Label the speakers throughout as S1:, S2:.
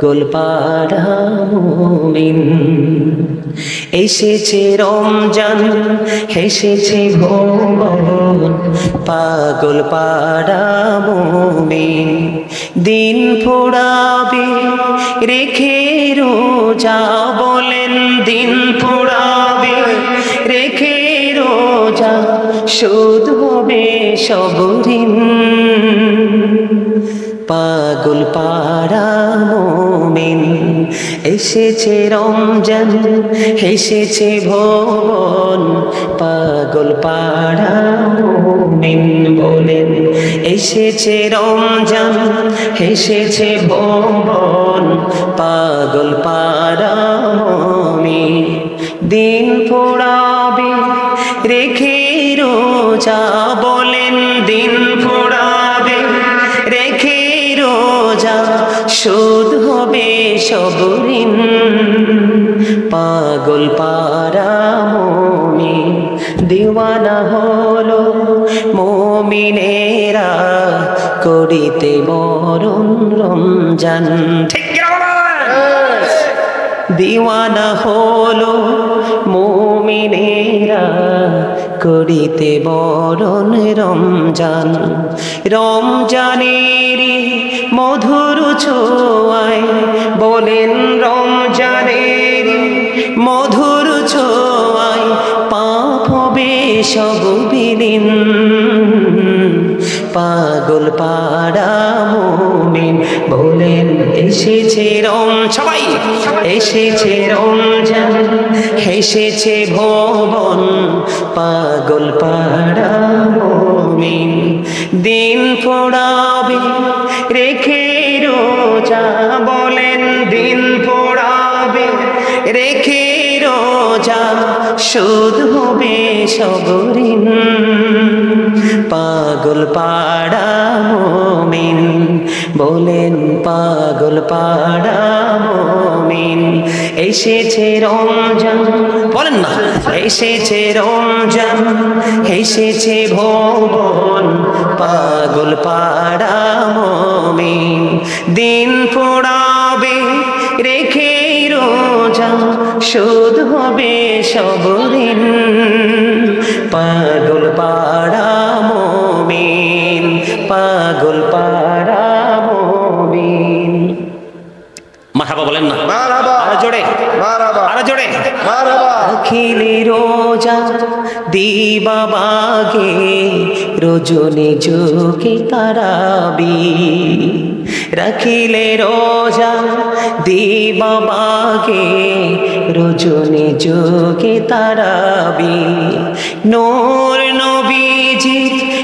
S1: গোলপাড়া মুমিন। এসেছে রমজান হেসেছে ভুবন, পাগল পাড়া মুমিন। দিন পোড়াবে রেখে রোজা, বলেন দিন পোড়াবে রেখে রোজা, শোধ হবে সব ঋণ। পাগল পাড়া মুমিন। এসেছে রমজান হেসেছে ভুবন, পাগল পাড়া মুমিন। বলেন এসেছে রমজান হেসেছে ভুবন, পাগল পাড়া মুমিন। দিন পোড়াবে রেখে রোজা, বলেন দিন পোড়াবে রেখে রোজা, শোধ হবে সব ঋণ। পাগল পাড়া মুমিন। দিওয়ানা হলো মুমিনেরা করিতে মরণ রমজান। ঠিক দিওয়ানা হলো মুমিনেরা করিতে বরণ রমজান। রমজানেরই মধুর ছোঁয়ায়, বলেন রমজানেরই মধুর ছোঁয়ায়, পাপ হবে সব বিলীন। পাগল পাড়া মুমিন। বলেন এসেছে সবাই এসেছে রমজান হেসেছে ভুবন, পাগল পাড়া মুমিন। দিন পোড়াবে রেখে রোজা, বলেন দিন পোড়াবে রেখে রোজা, শোধ হবে সব ঋণ। পাগল পাড়া মুমিন। বলেন পাগল পাড়া মুমিন। এসেছে রমজান, বলেন না এসেছে রমজান হেসেছে ভুবন, পাগল পাড়া মুমিন। দিন পোড়াবে রেখে রোজা, শোধ হবে সব ঋণ। পাগল পাড়া মুমিন, পাগল পাড়া মুমিন। মারহাবা বলেন না, আরো জোরে, আরো জোরে। রাখিলে রোজা দিবা বাগে, রজনী যোগে তারাবি। রাখিলে রোজা দিবা বাগে, রজনী যোগে তারাবি। নূর নবীজি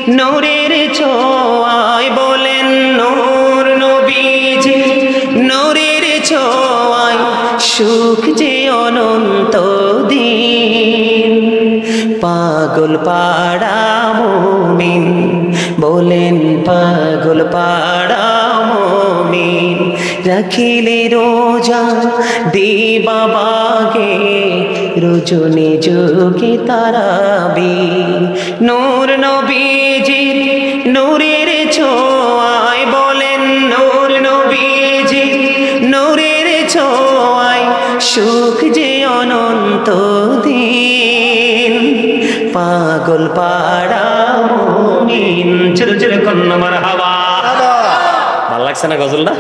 S1: নূরের ছোঁয়ায়, বলেন নূর নবীজি নূরের ছোঁয়ায়, সুখ যে অনন্ত দিন। পাগল পাড়া মুমিন। বলেন পাগল পাড়া মুমিন। রাখিলে রোজা দিবা বাগে, রজনী যোগে তারাবি। নূর নবীজির নূরের ছোঁয়ায়, বলেন নূর নবীজির নূরের ছোঁয়ায়, সুখ যে অনন্ত দিন। পাগল পাড়া মুমিন। চলো চলো কন্যা মারহাবা। ভালো লাগছে না গজলটা?